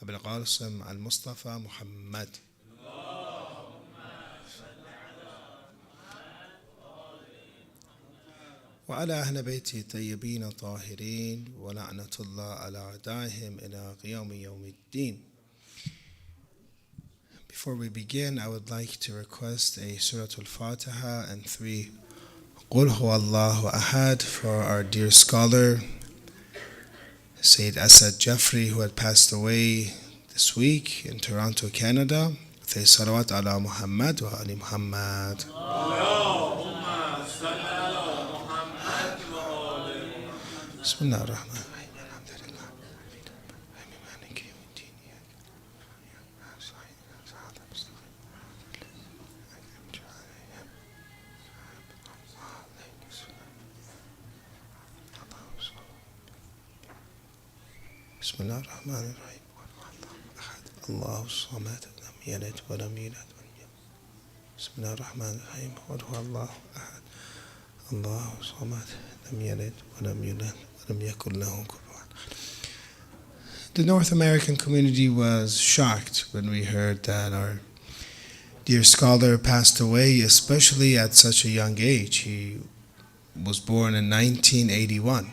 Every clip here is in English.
أبي القاسم المصطفى محمد وعلى أهل بيته الطيبين الطاهرين ولعنة الله على أعدائهم إلى قيام يوم الدين. Before we begin, I would like to request a Surah Al-Fatiha and 3 Qul Huwa Allahu Ahad for our dear scholar Sayyid Asad Jeffrey, who had passed away this week in Toronto, Canada. With a salawat ala Muhammad wa ali Muhammad. Bismillah ar-Rahman ar-Rahim. Bismillah ar-Rahman ar-Rahim. Allahu Samad lam yalid wa lam yulad. Bismillah ar-Rahman ar-Rahim. Qul huwa Allahu ahad. Allahu Samad lam yalid wa lam yulad. The North American community was shocked when we heard that our dear scholar passed away, especially at such a young age. He was born in 1981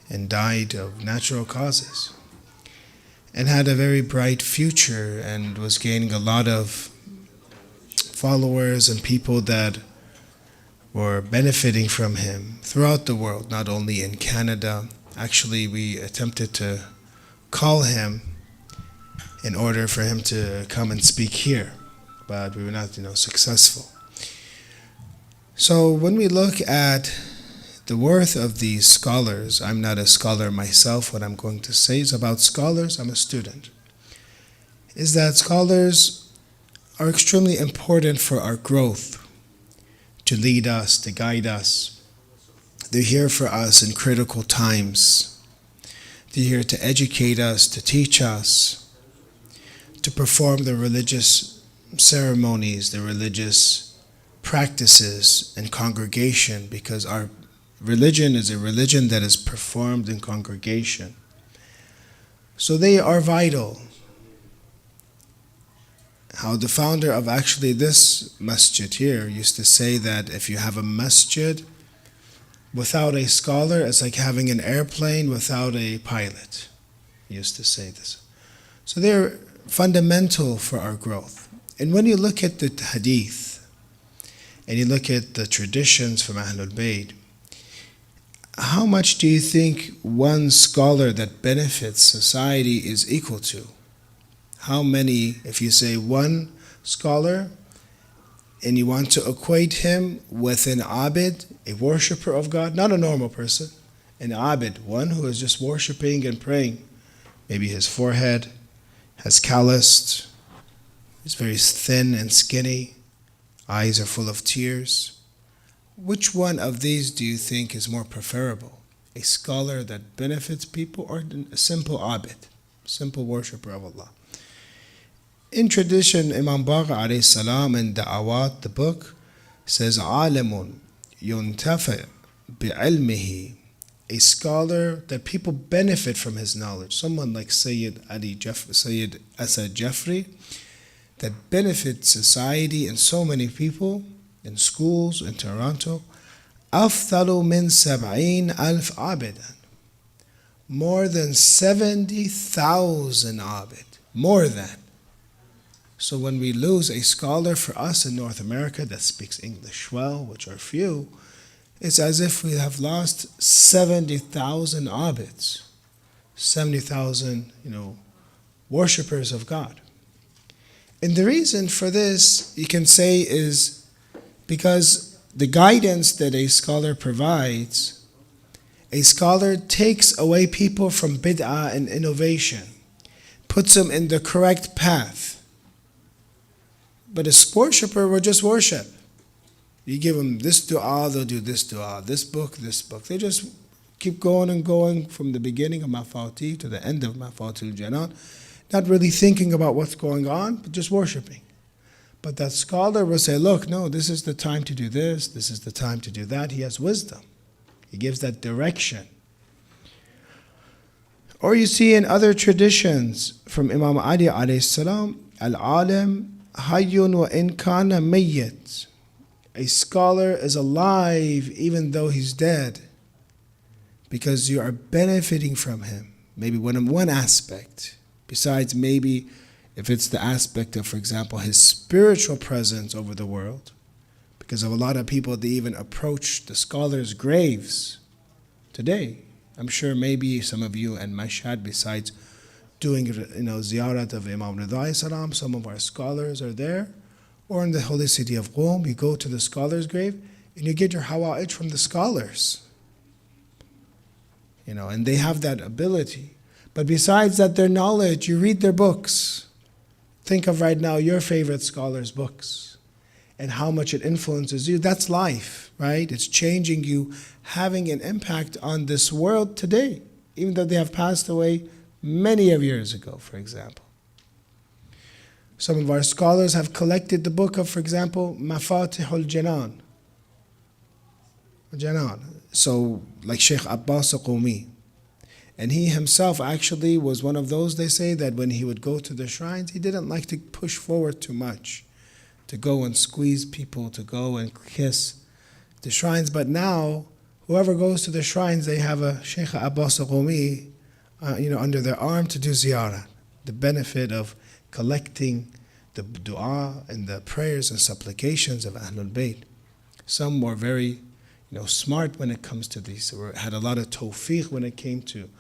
and died of natural causes and had a very bright future and was gaining a lot of followers and people that were benefiting from him throughout the world, not only in Canada. Actually, we attempted to call him in order for him to come and speak here, but we were not, successful. So when we look at the worth of these scholars, I'm not a scholar myself. What I'm going to say is about scholars. I'm a student. Is that scholars are extremely important for our growth, to lead us, to guide us. They're here for us in critical times. They're here to educate us, to teach us, to perform the religious ceremonies, the religious practices in congregation, because our religion is a religion that is performed in congregation. So they are vital. How the founder of actually this masjid here used to say that if you have a masjid without a scholar, it's like having an airplane without a pilot. He used to say this. So they're fundamental for our growth. And when you look at the hadith and you look at the traditions from Ahlul Bayt, how much do you think one scholar that benefits society is equal to? How many, if you say one scholar, and you want to equate him with an abid, a worshipper of God, not a normal person, an abid, one who is just worshiping and praying. Maybe his forehead has calloused, he's very thin and skinny, eyes are full of tears. Which one of these do you think is more preferable? A scholar that benefits people, or a simple abid, simple worshipper of Allah? In tradition, Imam Bagha alayhi salam in Da'awat, the book, says, عَالِمٌ يُنْتَفِعْ بِعِلْمِهِ, a scholar that people benefit from his knowledge. Someone like Sayyid Asad Jeffrey, that benefits society and so many people in schools in Toronto. أَفْضَلُ مِنْ 70,000 عَابِدًا, more than 70,000 abid, more than. So when we lose a scholar for us in North America that speaks English well, which are few, it's as if we have lost 70,000 abids, 70,000, worshippers of God. And the reason for this, you can say, is because the guidance that a scholar provides, a scholar takes away people from bid'ah and innovation, puts them in the correct path. But a worshipper will just worship. You give them this dua, they'll do this dua, this book. They just keep going and going from the beginning of Mafatih to the end of Mafatih al-Janan, not really thinking about what's going on, but just worshiping. But that scholar will say, look, no, this is the time to do this is the time to do that. He has wisdom. He gives that direction. Or you see in other traditions from Imam Ali alayhi salam, Al-alim hayyun wa in kana mayyit. A scholar is alive even though he's dead, because you are benefiting from him. Maybe one aspect, besides maybe if it's the aspect of, for example, his spiritual presence over the world, because of a lot of people, they even approach the scholars' graves today. I'm sure maybe some of you and Mashhad, besides doing ziyarat of Imam Rida salam, some of our scholars are there, or in the holy city of Qom, you go to the scholar's grave and you get your hawa'ij from the scholars. And they have that ability. But besides that, their knowledge, you read their books. Think of right now your favorite scholars' books and how much it influences you. That's life, right? It's changing you, having an impact on this world today, even though they have passed away many of years ago, for example. Some of our scholars have collected the book of, for example, Mafatihul Janan. So, like Sheikh Abbas Razavian. And he himself actually was one of those, they say, that when he would go to the shrines, he didn't like to push forward too much, to go and squeeze people, to go and kiss the shrines. But now, whoever goes to the shrines, they have a Sheikh Abbas Razavian, under their arm to do ziyarah. The benefit of collecting the dua and the prayers and supplications of Ahlul Bayt. Some were very smart when it comes to these, or had a lot of tawfiq when it came to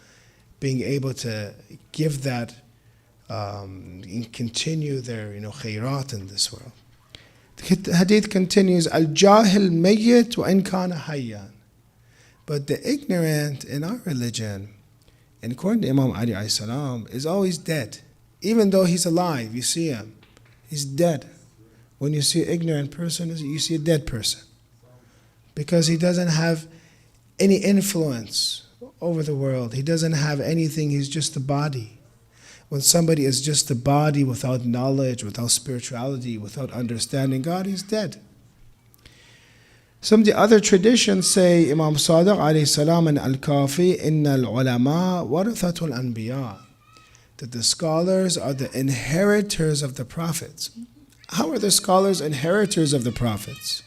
being able to give that and continue their khairat in this world. The hadith continues, Al-jahil mayyit wa in kana hayyan. But the ignorant in our religion, and according to Imam Ali alayhi salam, is always dead. Even though he's alive, you see him, he's dead. When you see an ignorant person, you see a dead person, because he doesn't have any influence over the world. He doesn't have anything. He's just a body. When somebody is just a body without knowledge, without spirituality, without understanding God, he's dead. Some of the other traditions say, Imam Sadiq alayhi salam and Al-Kafi, Inna al-ulama warathatul anbiya, that the scholars are the inheritors of the prophets. How are the scholars inheritors of the prophets?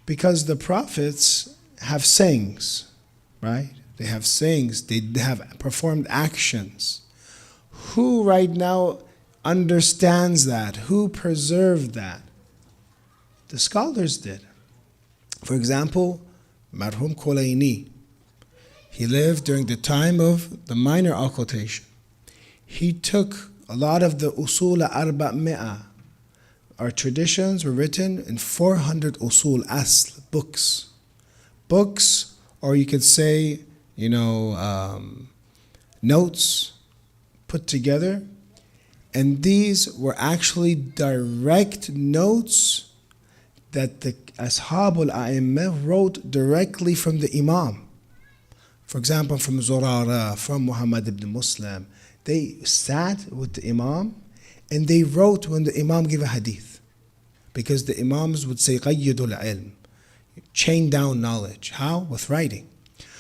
Because the prophets have sayings, right? They have sayings, they have performed actions. Who right now understands that? Who preserved that? The scholars did. For example, Marhum Kulaini. He lived during the time of the minor occultation. He took a lot of the usul arba' Our traditions were written in 400 usul asl, books. Books, or you could say, notes put together. And these were actually direct notes that the Ashabul A'imah wrote directly from the Imam. For example, from Zurara, from Muhammad ibn Muslim. They sat with the Imam and they wrote when the Imam gave a hadith. Because the Imams would say, Qayyidul ilm, chain down knowledge. How? With writing.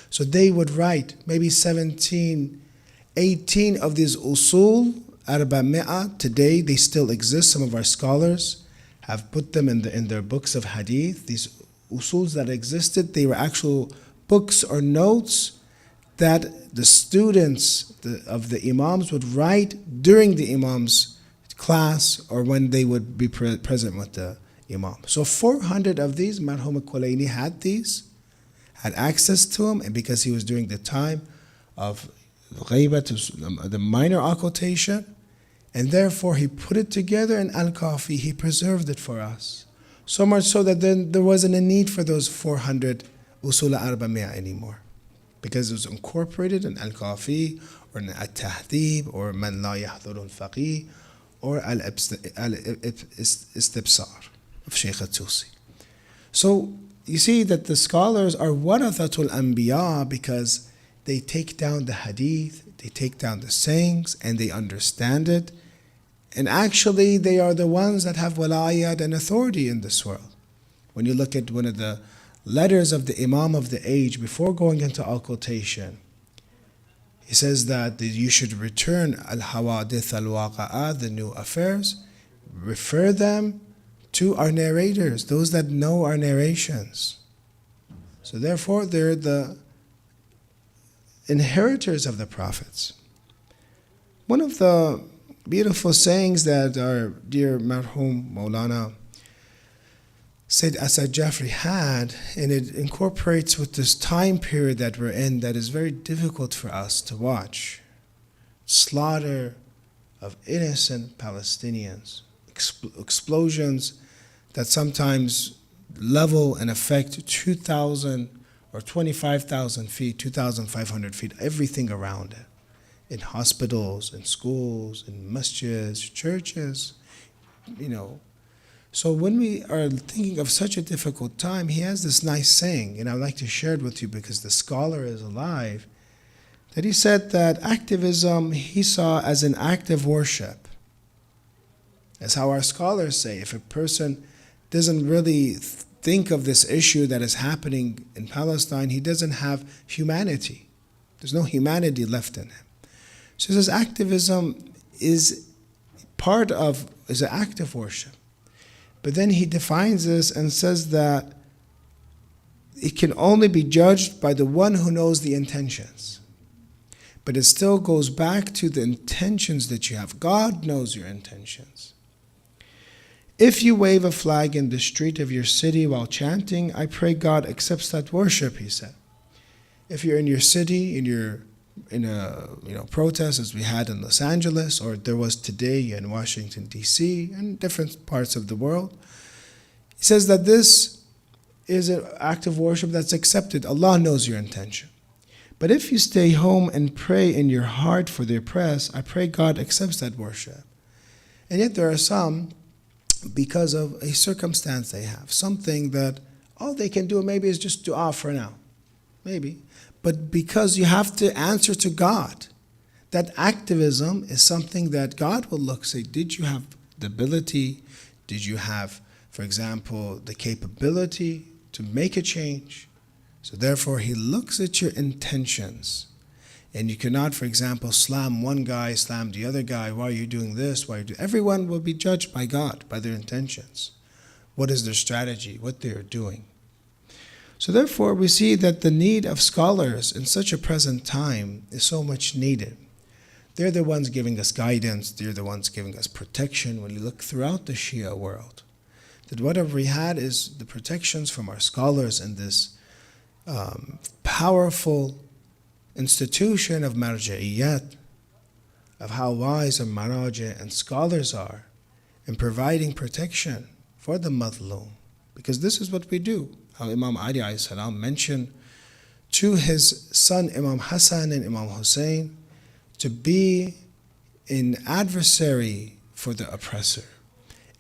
So they would write maybe 17, 18 of these usul, arba' today they still exist. Some of our scholars have put them in their books of hadith. These usuls that existed, they were actual books or notes that the students of the imams would write during the imam's class or when they would be present with the imam. So 400 of these, Marhum al-Kulaini had access to them, and because he was during the time of ghaybat, the minor occultation, and therefore he put it together in Al-Kafi, he preserved it for us. So much so that then there wasn't a need for those 400 usul arba' anymore, because it was incorporated in Al-Kafi or in At-Tahdhib or Man La Yahduru Al-Faqih or Al-Istibsar of Shaykh At-Tusi. So you see that the scholars are warathatul anbiya because they take down the hadith, they take down the sayings, and they understand it. And actually, they are the ones that have walayat and authority in this world. When you look at one of the letters of the Imam of the age before going into occultation, He says that you should return al-hawadith al-waqa'ah, the new affairs, refer them to our narrators, those that know our narrations. So therefore, they're the inheritors of the prophets. One of the beautiful sayings that our dear marhum Maulana Sayyid Asad Jafri had, and it incorporates with this time period that we're in that is very difficult for us to watch. Slaughter of innocent Palestinians, explosions that sometimes level and affect 2,000 or 25,000 feet, 2,500 feet, everything around it. In hospitals, in schools, in masjids, churches, So when we are thinking of such a difficult time, he has this nice saying, and I'd like to share it with you because the scholar is alive, that he said that activism he saw as an act of worship. That's how our scholars say. If a person doesn't really think of this issue that is happening in Palestine, he doesn't have humanity. There's no humanity left in him. So he says activism is an act of worship. But then he defines this and says that it can only be judged by the one who knows the intentions. But it still goes back to the intentions that you have. God knows your intentions. If you wave a flag in the street of your city while chanting, I pray God accepts that worship, he said. If you're in your city, in a protest as we had in Los Angeles, or there was today in Washington, D.C., and different parts of the world, he says that this is an act of worship that's accepted. Allah knows your intention. But if you stay home and pray in your heart for the oppressed, I pray God accepts that worship. And yet there are some, because of a circumstance they have, something that all they can do maybe is just dua for now. Maybe. But because you have to answer to God, that activism is something that God will look, say, did you have the ability? Did you have, for example, the capability to make a change? So therefore, he looks at your intentions. And you cannot, for example, slam one guy, slam the other guy. Why are you doing this? Why are you doing? Everyone will be judged by God, by their intentions. What is their strategy? What they are doing. So therefore, we see that the need of scholars in such a present time is so much needed. They're the ones giving us guidance. They're the ones giving us protection when you look throughout the Shia world. That whatever we had is the protections from our scholars in this powerful institution of marja'iyat, of how wise and maraja and scholars are in providing protection for the madlum. Because this is what we do. How Imam Ali ﷺ mentioned to his son Imam Hassan and Imam Hussein to be an adversary for the oppressor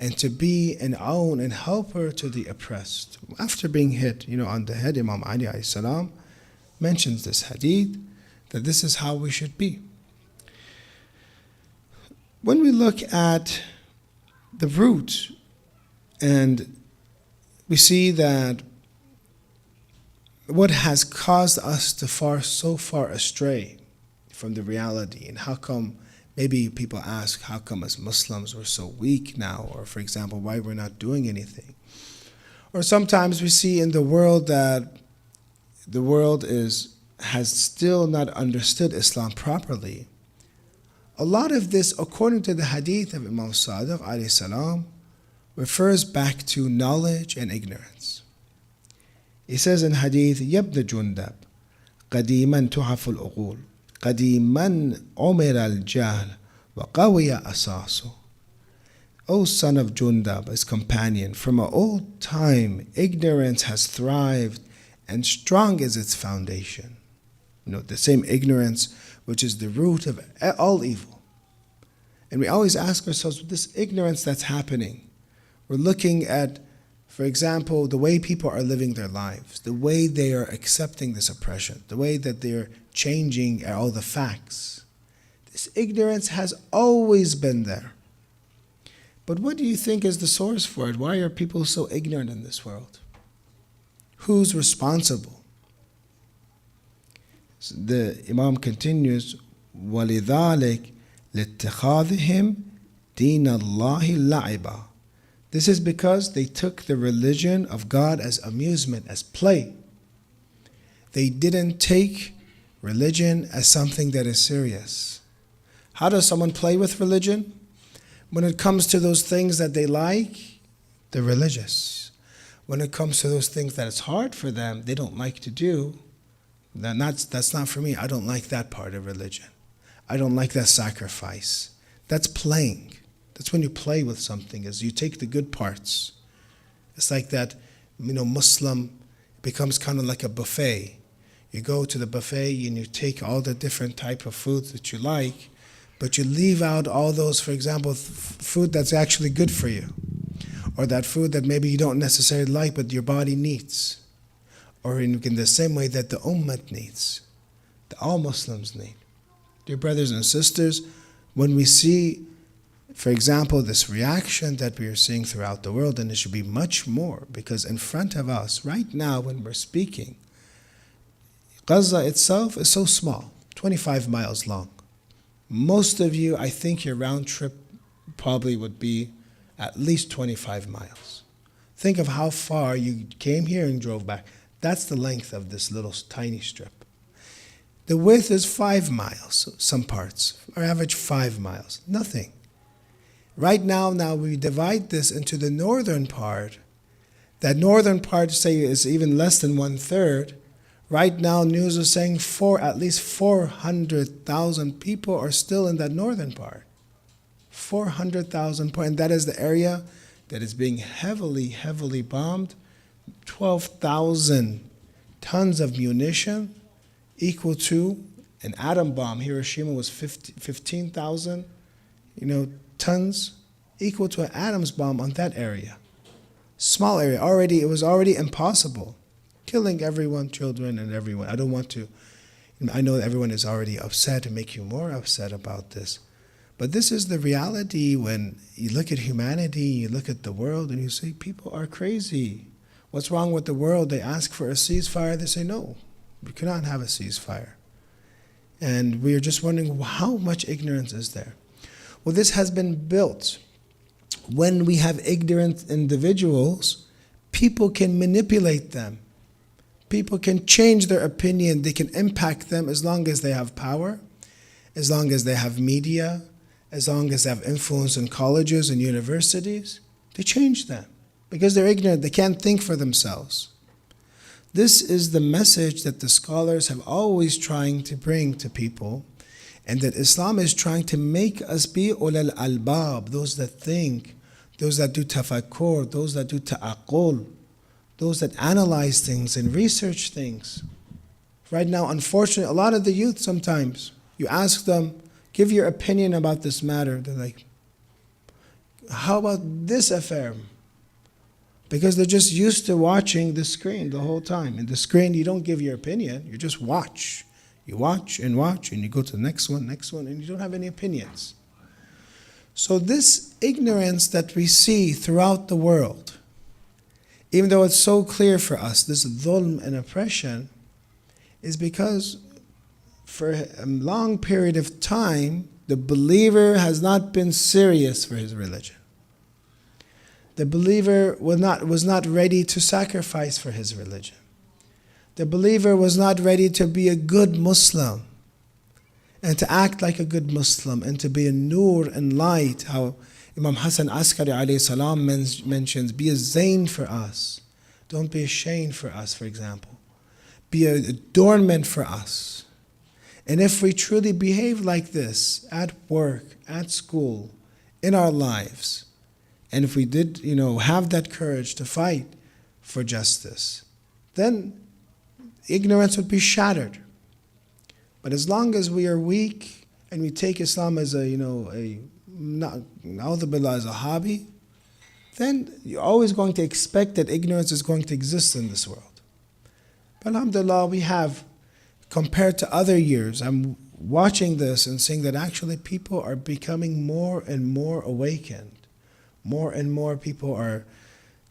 and to be an aun and helper to the oppressed. After being hit, on the head, Imam Ali ﷺ mentions this hadith that this is how we should be. When we look at the root and we see that what has caused us to so far astray from the reality, and how come, maybe people ask, how come as Muslims we're so weak now, or for example, why we're not doing anything. Or sometimes we see in the world that the world has still not understood Islam properly. A lot of this, according to the hadith of Imam Sadiq alayhi salam, refers back to knowledge and ignorance. He says in hadith, يَبْنَ جُنْدَبْ قَدِيمًا تُحَفُ الْأُقُولِ قَدِيمًا عُمِرَ الْجَهْلِ وَقَوِيَ أَسَاسُ. O son of Jundab, his companion, from an old time ignorance has thrived and strong is its foundation. The same ignorance which is the root of all evil. And we always ask ourselves, this ignorance that's happening, we're looking at, for example, the way people are living their lives, the way they are accepting this oppression, the way that they're changing all the facts. This ignorance has always been there. But what do you think is the source for it? Why are people so ignorant in this world? Who's responsible? The Imam continues, وَلِذَلِكَ لِاتِّخَاذِهِمْ دِينَ اللَّهِ لَعِبًا. This is because they took the religion of God as amusement, as play. They didn't take religion as something that is serious. How does someone play with religion? When it comes to those things that they like, they're religious. When it comes to those things that it's hard for them, they don't like to do, then that's not for me. I don't like that part of religion. I don't like that sacrifice. That's playing. That's when you play with something, is you take the good parts. It's like that, Muslim becomes kind of like a buffet. You go to the buffet and you take all the different type of foods that you like, but you leave out all those, for example, food that's actually good for you, or that food that maybe you don't necessarily like but your body needs, or in the same way that the ummah needs, that all Muslims need. Dear brothers and sisters, when we see, for example, this reaction that we are seeing throughout the world, and it should be much more, because in front of us, right now when we're speaking, Gaza itself is so small, 25 miles long. Most of you, I think your round trip probably would be at least 25 miles. Think of how far you came here and drove back. That's the length of this little tiny strip. The width is 5 miles, some parts, or average 5 miles, nothing. Right now we divide this into the northern part. That northern part, say, is even less than 1/3. Right now, news is saying at least 400,000 people are still in that northern part. 400,000, and that is the area that is being heavily, heavily bombed. 12,000 tons of munition, equal to an atom bomb. Hiroshima was 15,000, tons, equal to an atom bomb on that area. Small area. It was already impossible. Killing everyone, children and everyone. I know everyone is already upset and make you more upset about this. But this is the reality when you look at humanity, you look at the world, and you say, people are crazy. What's wrong with the world? They ask for a ceasefire. They say, no, we cannot have a ceasefire. And we are just wondering, how much ignorance is there? Well, this has been built. When we have ignorant individuals, people can manipulate them. People can change their opinion. They can impact them as long as they have power, as long as they have media, as long as they have influence in colleges and universities. They change them because they're ignorant. They can't think for themselves. This is the message that the scholars have always trying to bring to people, and that Islam is trying to make us be ulul albab, those that think, those that do tafakkur, those that do ta'aqul, those that analyze things and research things. Right now, unfortunately, a lot of the youth sometimes, you ask them, give your opinion about this matter. They're like, how about this affair? Because they're just used to watching the screen the whole time. And the screen, you don't give your opinion, you just watch. You watch, and you go to the next one, and you don't have any opinions. So this ignorance that we see throughout the world, even though it's so clear for us, this dhulm and oppression, is because for a long period of time, the believer has not been serious for his religion. The believer was not ready to sacrifice for his religion. The believer was not ready to be a good Muslim and to act like a good Muslim and to be a nur and light. How Imam Hassan Askari alayhi salam mentions, be a zain for us. Don't be a shame for us, for example. Be an adornment for us. And if we truly behave like this at work, at school, in our lives, and if we did, have that courage to fight for justice, then ignorance would be shattered. But as long as we are weak and we take Islam as as a hobby, then you're always going to expect that ignorance is going to exist in this world. But alhamdulillah, we have, compared to other years, I'm watching this and seeing that actually people are becoming more and more awakened. More and more people are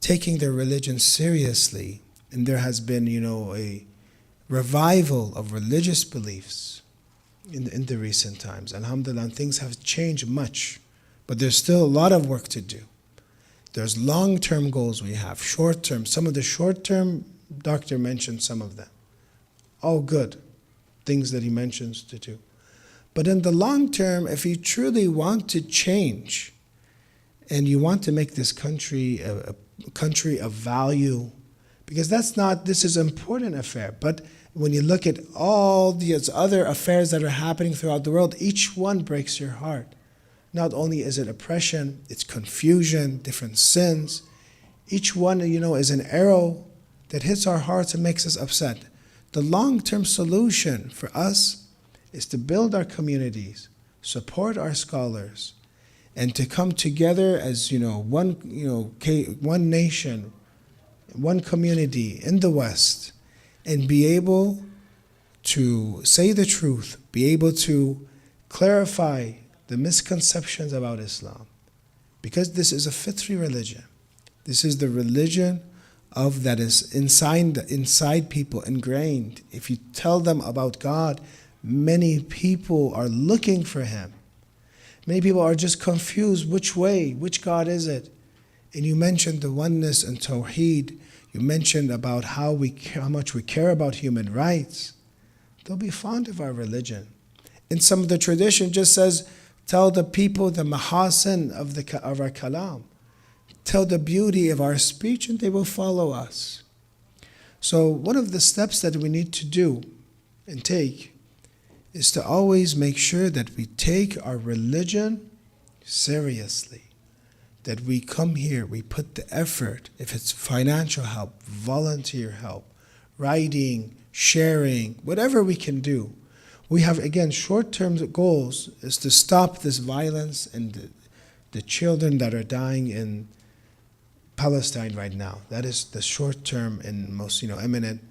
taking their religion seriously. And there has been, revival of religious beliefs in the recent times. Alhamdulillah, things have changed much, but there's still a lot of work to do. There's long-term goals we have, short-term. Some of the short-term, Doctor mentioned some of them. All good things that he mentions to do. But in the long term, if you truly want to change and you want to make this country a country of value, because this is an important affair, but when you look at all these other affairs that are happening throughout the world, each one breaks your heart. Not only is it oppression, it's confusion, different sins. Each one, is an arrow that hits our hearts and makes us upset. The long-term solution for us is to build our communities, support our scholars, and to come together as one nation, one community in the West, and be able to say the truth, be able to clarify the misconceptions about Islam. Because this is a fitri religion. This is the religion that is inside people, ingrained. If you tell them about God, many people are looking for Him. Many people are just confused, which God is it? And you mentioned the oneness and Tawheed. You mentioned about how much we care about human rights. They'll be fond of our religion. And some of the tradition just says, tell the people the mahasin of our kalam. Tell the beauty of our speech and they will follow us. So one of the steps that we need to do and take is to always make sure that we take our religion seriously. That we come here, we put the effort, if it's financial help, volunteer help, writing, sharing, whatever we can do. We have, again, short-term goals is to stop this violence and the children that are dying in Palestine right now. That is the short-term and most imminent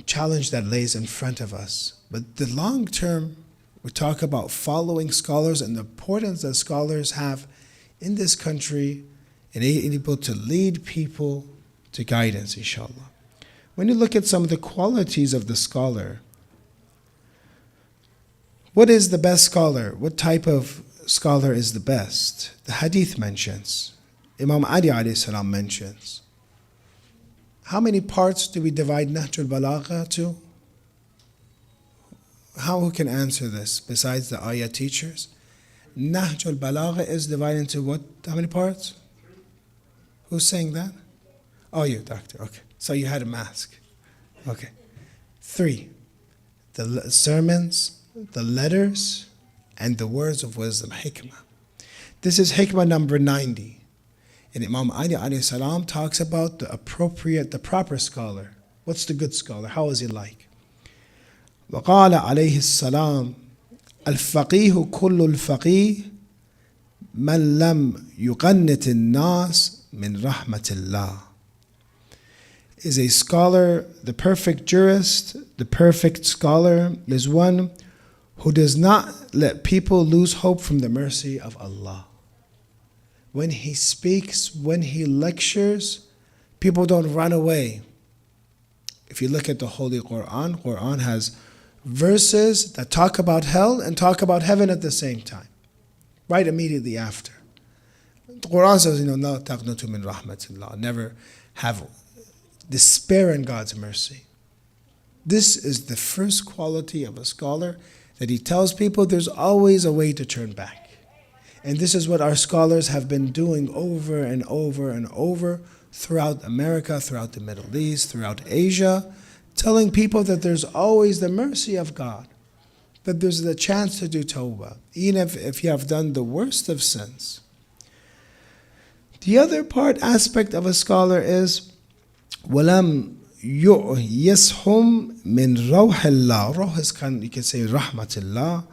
challenge that lays in front of us. But the long-term, we talk about following scholars and the importance that scholars have in this country and able to lead people to guidance, inshallah. When you look at some of the qualities of the scholar, what is the best scholar? What type of scholar is the best? The hadith mentions. Imam Ali alayhi salam mentions. How many parts do we divide Nahj al-Balagha to? Who can answer this besides the ayah teachers? Nahj al-Balagha is divided into what? How many parts? Who's saying that? Oh, you, doctor. Okay. So you had a mask. Okay. 3. The sermons, the letters, and the words of wisdom, hikmah. This is hikmah number 90. And Imam Ali alayhi salam talks about the proper scholar. What's the good scholar? How is he like? وقال عليه السلام الفقيه كل الفقيه من لم يقنط الناس من رحمة الله. Is a scholar, the perfect jurist, the perfect scholar is one who does not let people lose hope from the mercy of Allah. When he speaks, when he lectures, people don't run away. If you look at the Holy Quran has verses that talk about hell and talk about heaven at the same time, right immediately after. The Quran says, لا تقنطوا من رحمة الله. Never have despair in God's mercy. This is the first quality of a scholar, that he tells people there's always a way to turn back. And this is what our scholars have been doing over and over and over throughout America, throughout the Middle East, throughout Asia, telling people that there's always the mercy of God, that there's the chance to do tawbah, even if you have done the worst of sins. The other aspect of a scholar is وَلَمْ يُعْيَسْهُمْ مِنْ رَوْحِ اللَّهِ. Rawh is you can say rahmatillah.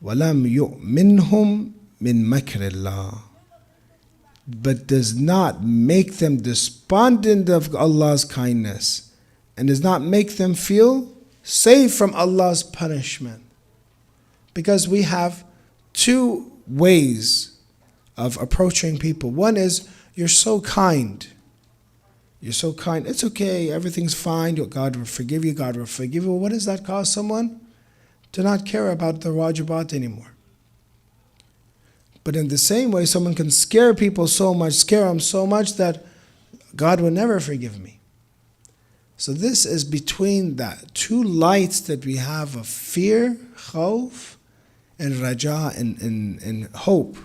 وَلَمْ يُؤْمِنْهُمْ مِنْ مَكْرِ اللَّهِ. But does not make them despondent of Allah's kindness, and does not make them feel safe from Allah's punishment. Because we have 2 ways of approaching people. One is, you're so kind. You're so kind. It's okay. Everything's fine. God will forgive you. God will forgive you. What does that cause someone? To not care about the wajibat anymore. But in the same way, someone can scare people so much, scare them so much that God will never forgive me. So this is between that two lights that we have of fear, khawf, and raja, and hope.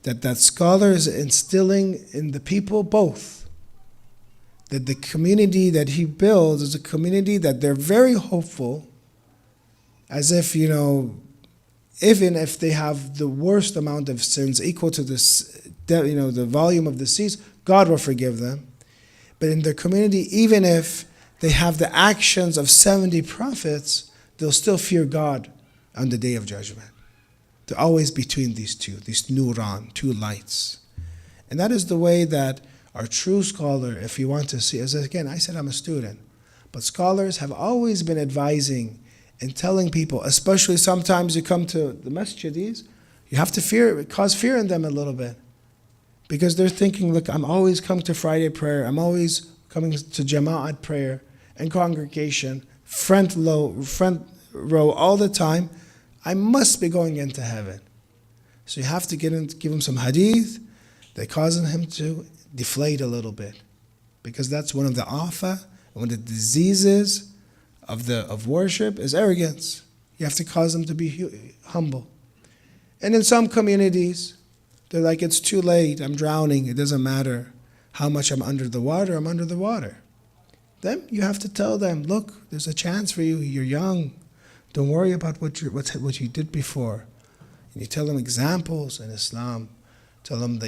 That scholar is instilling in the people both. That the community that he builds is a community that they're very hopeful, as if, even if they have the worst amount of sins equal to the volume of the seas, God will forgive them. But in their community, even if they have the actions of 70 prophets, they'll still fear God on the Day of Judgment. They're always between these nuran, two lights. And that is the way that our true scholar, if you want to see, as again, I said I'm a student, but scholars have always been advising and telling people, especially sometimes you come to the masjidis, you have to cause fear in them a little bit. Because they're thinking, look, I'm always coming to Friday prayer, I'm always coming to Jama'at prayer and congregation, front row all the time, I must be going into heaven. So you have to give him some hadith that causes him to deflate a little bit. Because that's one of the afa, one of the diseases of worship is arrogance. You have to cause them to be humble. And in some communities, they're like, it's too late, I'm drowning, it doesn't matter how much I'm under the water, I'm under the water. Then you have to tell them, look, there's a chance for you, you're young. Don't worry about what you did before. And you tell them examples in Islam. Tell them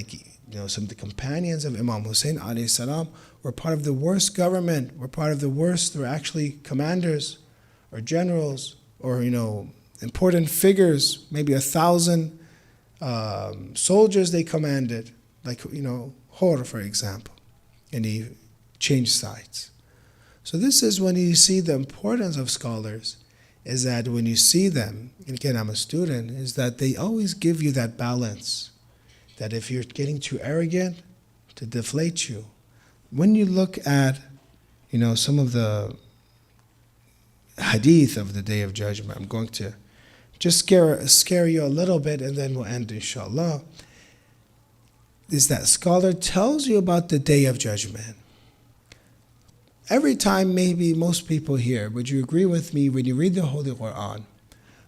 some of the companions of Imam Hussein alayhi salam were part of the worst government, were part of the worst, they were actually commanders or generals or important figures, maybe 1,000 soldiers they commanded, like Hor, for example, and he changed sides. So this is when you see the importance of scholars, is that when you see them, and again I'm a student, is that they always give you that balance, that if you're getting too arrogant, to deflate you. When you look at some of the hadith of the Day of Judgment, I'm going to just scare you a little bit and then we'll end inshallah, is that scholar tells you about the Day of Judgment. Every time, maybe most people here, would you agree with me, when you read the Holy Quran,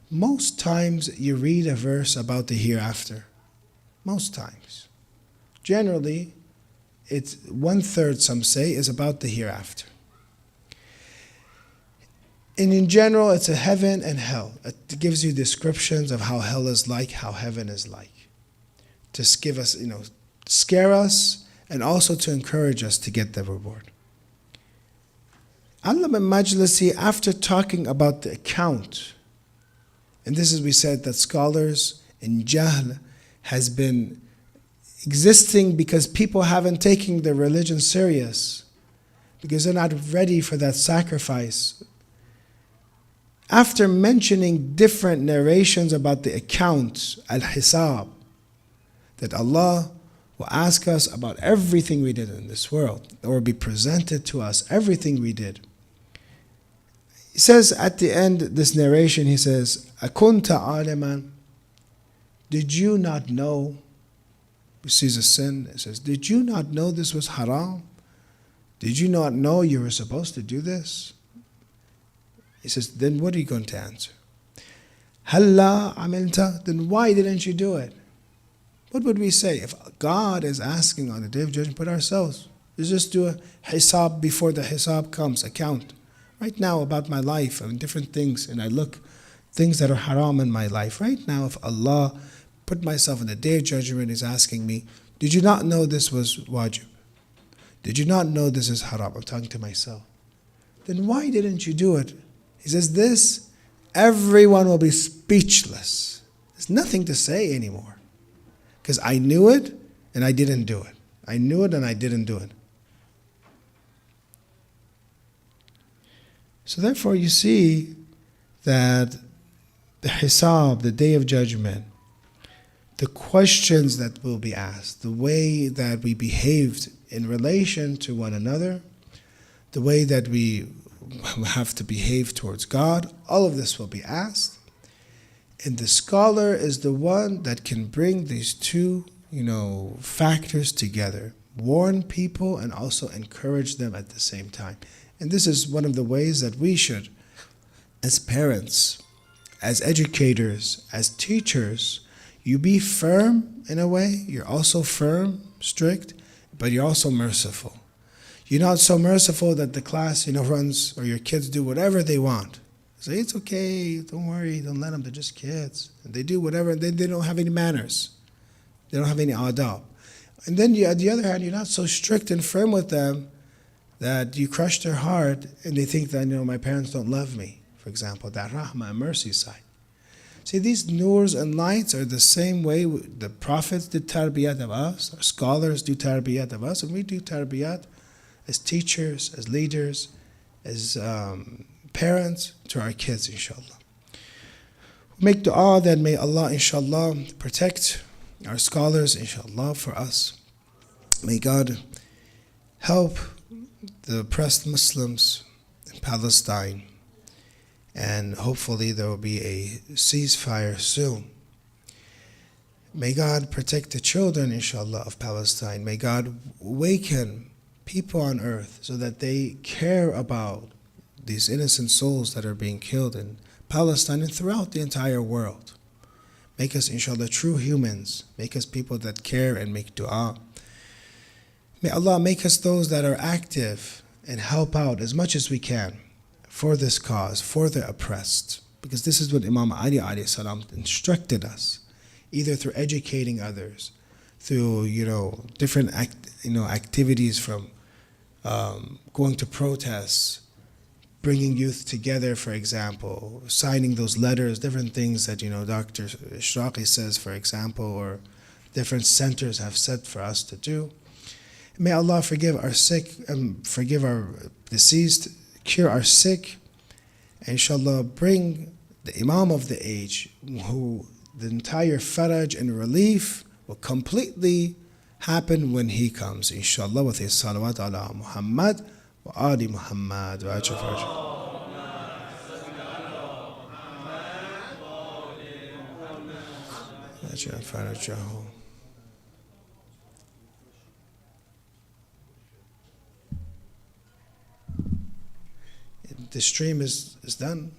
most times you read a verse about the hereafter. Most times. Generally, it's 1/3, some say, is about the hereafter. And in general, it's a heaven and hell. It gives you descriptions of how hell is like, how heaven is like. To give us, scare us, and also to encourage us to get the reward. Al-Nabi Majlisi, after talking about the account, and this is, we said that scholars in Jahl has been existing because people haven't taken their religion serious, because they're not ready for that sacrifice. After mentioning different narrations about the account, al-hisab, that Allah will ask us about everything we did in this world, or be presented to us, everything we did. He says at the end, this narration, he says, Akunta aliman, did you not know? He sees a sin, he says, did you not know this was haram? Did you not know you were supposed to do this? He says, then what are you going to answer? Halla amilta, then why didn't you do it? What would we say if God is asking on the Day of Judgment, put ourselves, let's just do a hisab before the hisab comes, account. Right now about my life and different things, and I look things that are haram in my life. Right now, if Allah put myself in the Day of Judgment, is asking me, did you not know this was wajib? Did you not know this is haram? I'm talking to myself. Then why didn't you do it? He says this, everyone will be speechless. There's nothing to say anymore. Because I knew it and I didn't do it. I knew it and I didn't do it. So therefore you see that the hisab, the Day of Judgment, the questions that will be asked, the way that we behaved in relation to one another, the way that we have to behave towards God. All of this will be asked. And the scholar is the one that can bring these two, factors together. Warn people and also encourage them at the same time. And this is one of the ways that we should, as parents, as educators, as teachers, you be firm in a way. You're also firm, strict, but you're also merciful. You're not so merciful that the class, runs, or your kids do whatever they want. Say, it's okay, don't worry, don't let them, they're just kids. And they do whatever, and they don't have any manners. They don't have any adab. And then on the other hand, you're not so strict and firm with them that you crush their heart and they think that, my parents don't love me, for example, that rahmah and mercy side. See, these noors and lights are the same way the prophets did tarbiyat of us, our scholars do tarbiyat of us, and we do tarbiyat as teachers, as leaders, as parents to our kids, inshallah. We make dua that may Allah, inshallah, protect our scholars, inshallah, for us. May God help the oppressed Muslims in Palestine, and hopefully there will be a ceasefire soon. May God protect the children, inshallah, of Palestine. May God awaken people on earth so that they care about these innocent souls that are being killed in Palestine and throughout the entire world. Make us, inshallah, true humans. Make us people that care and make dua. May Allah make us those that are active and help out as much as we can for this cause, for the oppressed. Because this is what Imam Ali alayhi salam instructed us, either through educating others, through different activities, from going to protests, bringing youth together, for example, signing those letters, different things that Dr. Shraqi says, for example, or different centers have said for us to do. May Allah forgive our sick, forgive our deceased, cure our sick, and inshallah bring the Imam of the age, who the entire faraj and relief will completely happen when he comes, inshallah, with his salawat ala Muhammad wa ali Muhammad wa ajr faraj. Ajr farajahu. The stream is done.